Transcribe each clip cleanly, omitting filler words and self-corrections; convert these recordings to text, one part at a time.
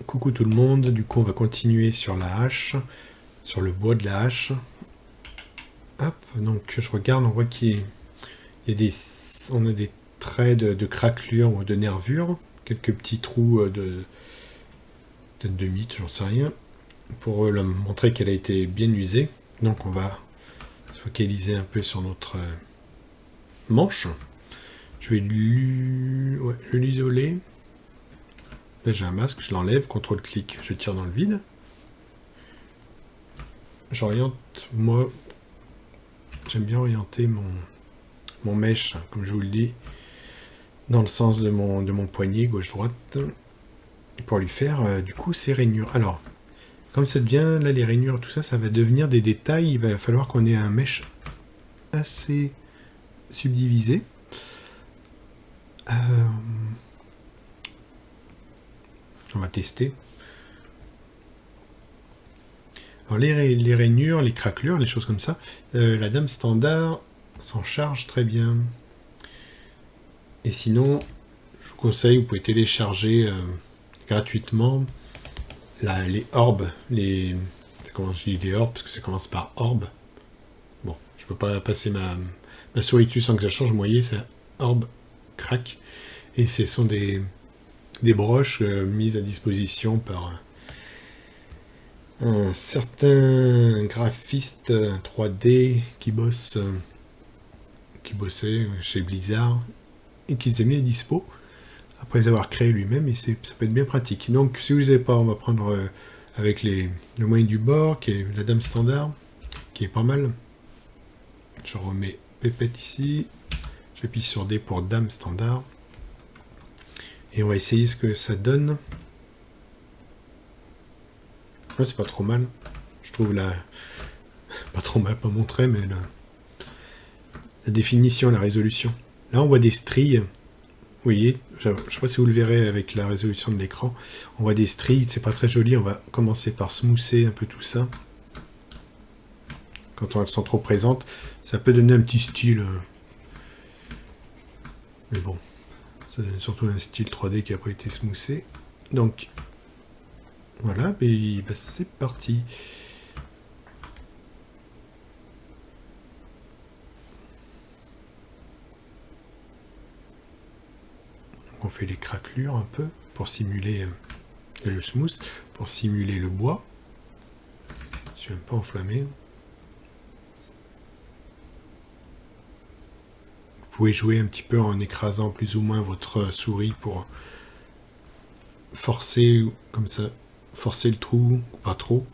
Coucou tout le monde, du coup on va continuer sur la hache, sur le bois de la hache. Hop, donc je regarde, on voit qu'il y a des, on a des traits de craquelure ou de nervure, quelques petits trous de peut-être de mythe, j'en sais rien, pour montrer qu'elle a été bien usée. Donc on va se focaliser un peu sur notre manche. Je vais l'isoler. Là j'ai un masque, je l'enlève, CTRL-clic, je tire dans le vide. J'oriente, moi, j'aime bien orienter mon mèche, comme je vous le dis, dans le sens de mon poignet, gauche-droite, pour lui faire, du coup, ces rainures. Alors, comme ça devient, là, les rainures, tout ça, ça va devenir des détails. Il va falloir qu'on ait un mèche assez subdivisé. On va tester. Alors, les rainures, les craquelures, les choses comme ça, la dame standard s'en charge très bien. Et sinon, je vous conseille, vous pouvez télécharger gratuitement les orbes, comment je dis les orbes, parce que ça commence par orbe. Bon, je peux pas passer ma souris dessus sans que ça change. Vous voyez, c'est orbe, crack. Et ce sont des broches mises à disposition par un certain graphiste 3D qui bossait chez Blizzard et qui les a mis à dispo après les avoir créés lui-même, et ça peut être bien pratique. Donc si vous ne les avez pas, on va prendre avec le moyen du bord, qui est la dame standard, qui est pas mal. Je remets pépette ici, j'appuie sur D pour dame standard, et on va essayer ce que ça donne. Ouais, c'est pas trop mal, je trouve pas trop mal, pas montré, mais la définition, la résolution. Là on voit des stries. Vous voyez, je ne sais pas si vous le verrez avec la résolution de l'écran, on voit des stries, c'est pas très joli, on va commencer par smoother un peu tout ça. Quand elles sont trop présentes, ça peut donner un petit style. Mais bon, ça donne surtout un style 3D qui n'a pas été smoothé. Donc, voilà, et bah, c'est parti. On fait les craquelures un peu pour simuler le smooth, pour simuler le bois. Je suis un peu enflammé. Vous pouvez jouer un petit peu en écrasant plus ou moins votre souris pour forcer comme ça, forcer le trou, pas trop.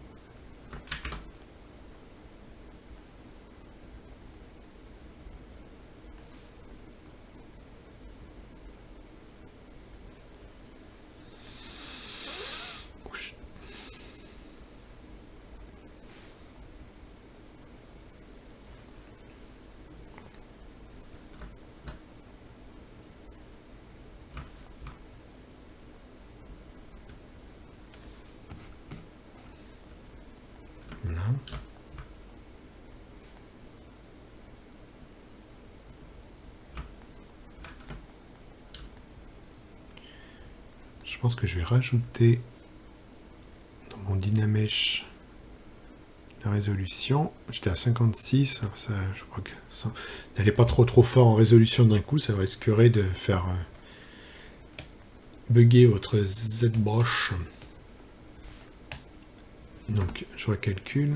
Voilà. Je pense que je vais rajouter dans mon Dynamesh la résolution. J'étais à 56, ça, je crois que ça n'allait pas trop fort en résolution d'un coup, ça risquerait de faire bugger votre ZBrush. Donc je recalcule.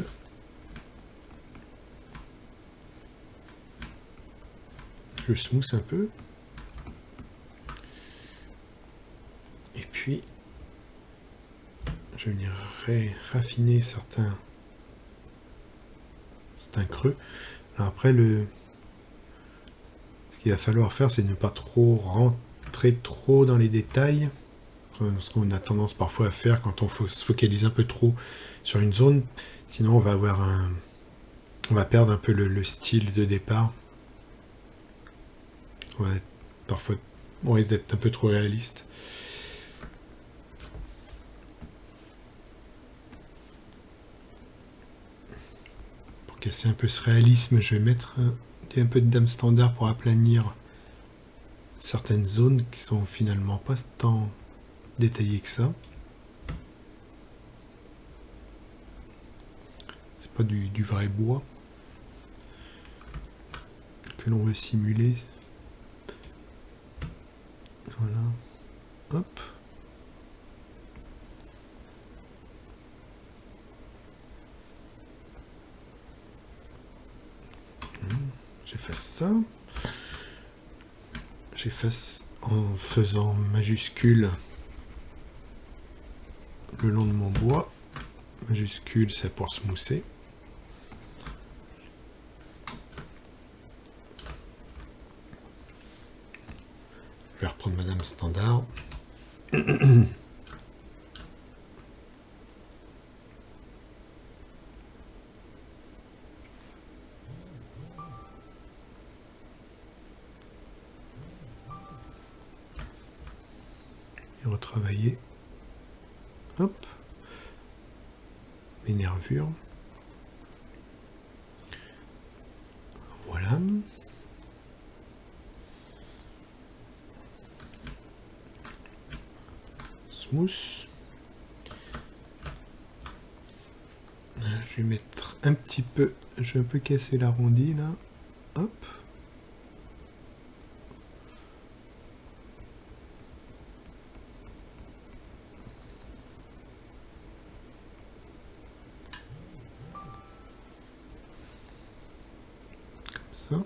Je smooth un peu. Et puis je vais venir raffiner certains creux. Alors après, ce qu'il va falloir faire, c'est ne pas trop rentrer trop dans les détails, ce qu'on a tendance parfois à faire quand on se focalise un peu trop sur une zone. Sinon, on va perdre un peu le style de départ. Parfois, on risque d'être un peu trop réaliste. Casser un peu ce réalisme, je vais mettre un peu de dame standard pour aplanir certaines zones qui sont finalement pas tant détaillées que ça. pas du vrai bois que l'on veut simuler. Voilà. Hop. J'efface ça. J'efface en faisant majuscule le long de mon bois. Majuscule, c'est pour smousser. Je vais reprendre Madame Standard. Et retravailler. Hop. Mes nervures. Voilà. Smooth. Je vais mettre un petit peu, je vais un peu casser l'arrondi là. Hop. Comme ça.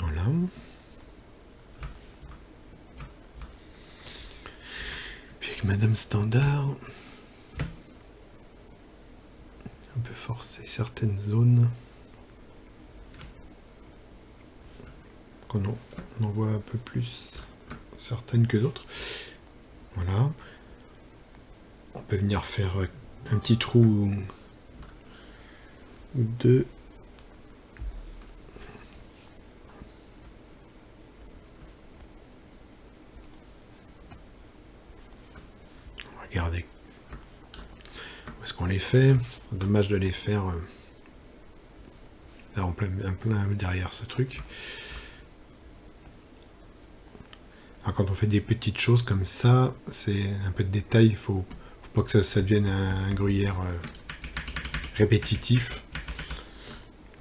Voilà. Puis avec Madame Standard, un peu forcer certaines zones. Qu'on en voit un peu plus certaines que d'autres. Voilà. On peut venir faire un petit trou ou deux. Regardez où est-ce qu'on les fait. C'est dommage de les faire là en plein derrière ce truc. Alors quand on fait des petites choses comme ça, c'est un peu de détail. Il faut pas que ça devienne un gruyère répétitif.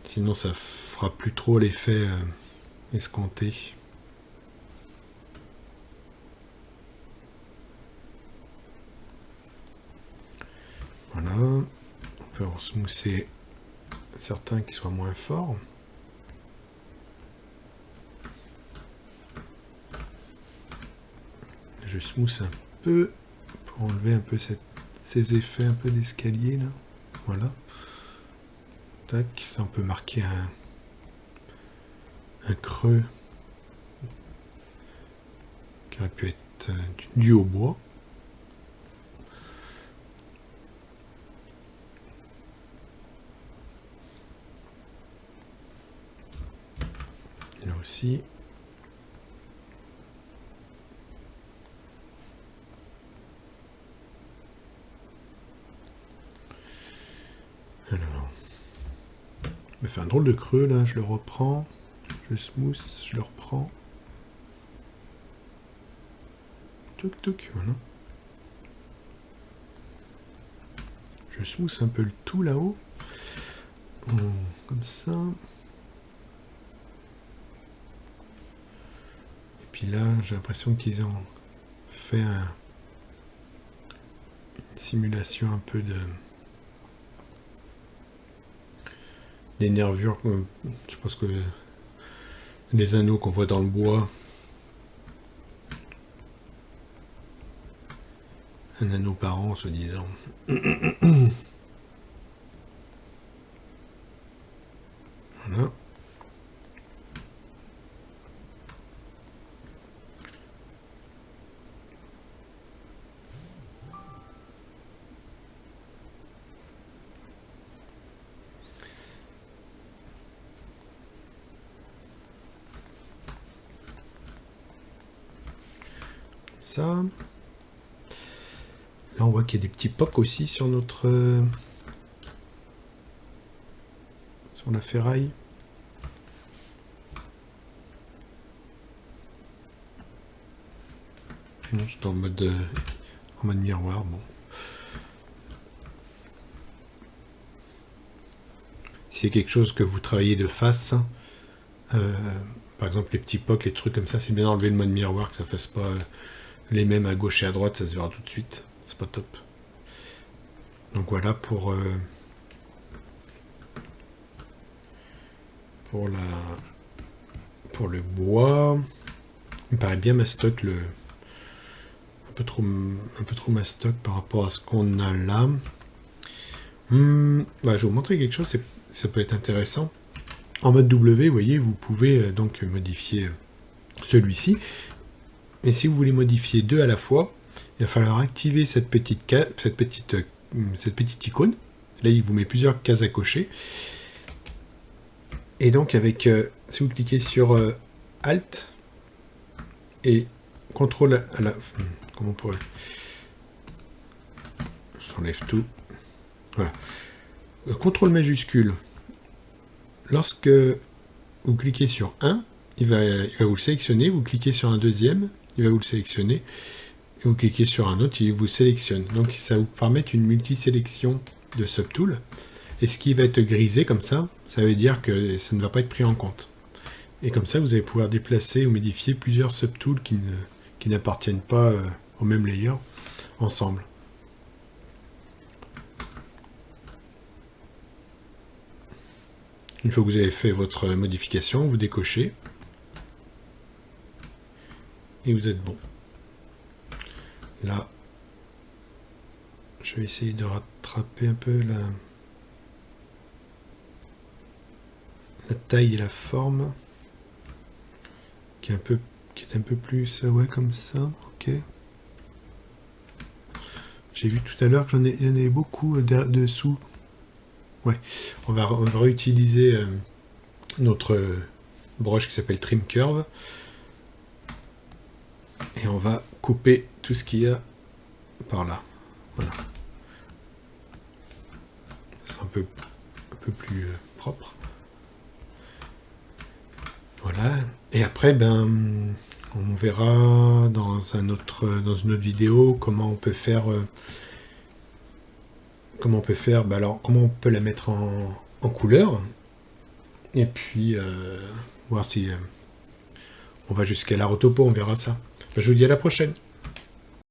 Sinon ça fera plus trop l'effet escompté. Voilà, on peut en smousser certains qui soient moins forts. Je smooth un peu pour enlever un peu ces effets un peu d'escalier là. Voilà. Tac, ça on peut marquer un creux qui aurait pu être dû au bois. Là aussi. Alors, je me fais un drôle de creux là, je le reprends, je smooth, je le reprends. Touc touc, voilà. Je smooth un peu le tout là-haut. Comme ça. Et puis là, j'ai l'impression qu'ils ont fait une simulation un peu des nervures. Je pense que les anneaux qu'on voit dans le bois. Un anneau par an, soi-disant. Voilà. ça. Là, on voit qu'il y a des petits pocs aussi sur notre... sur la ferraille. Non, je suis en mode miroir, bon. Si c'est quelque chose que vous travaillez de face, par exemple les petits pocs, les trucs comme ça, c'est bien d'enlever le mode miroir, que ça fasse pas les mêmes à gauche et à droite, ça se verra tout de suite. C'est pas top. Donc voilà pour le bois. Il me paraît bien mastoc un peu trop mastoc par rapport à ce qu'on a là. Je vais vous montrer quelque chose, ça peut être intéressant. En mode W, vous voyez, vous pouvez donc modifier celui-ci. Mais si vous voulez modifier deux à la fois, il va falloir activer cette petite icône. Là, il vous met plusieurs cases à cocher. Et donc, si vous cliquez sur Alt et CTRL à la... Comment on pourrait... J'enlève tout. Voilà. CTRL majuscule. Lorsque vous cliquez sur un, il va vous le sélectionner. Vous cliquez sur un deuxième, il va vous le sélectionner. Et vous cliquez sur un autre, il vous sélectionne. Donc ça va vous permettre une multi-sélection de subtools. Et ce qui va être grisé comme ça veut dire que ça ne va pas être pris en compte. Et comme ça, vous allez pouvoir déplacer ou modifier plusieurs subtools qui n'appartiennent pas au même layer ensemble. Une fois que vous avez fait votre modification, vous décochez et vous êtes bon. Là, je vais essayer de rattraper un peu la taille et la forme qui est un peu plus comme ça. Ok. J'ai vu tout à l'heure que j'en ai beaucoup dessous. Ouais, on va réutiliser notre broche qui s'appelle Trim Curve et on va couper tout ce qu'il y a par là. Voilà. C'est un peu plus propre. Voilà. Et après, on verra dans une autre vidéo comment on peut faire. Comment on peut la mettre en couleur. Et puis, voir si on va jusqu'à la rotopo, on verra ça. Je vous dis à la prochaine.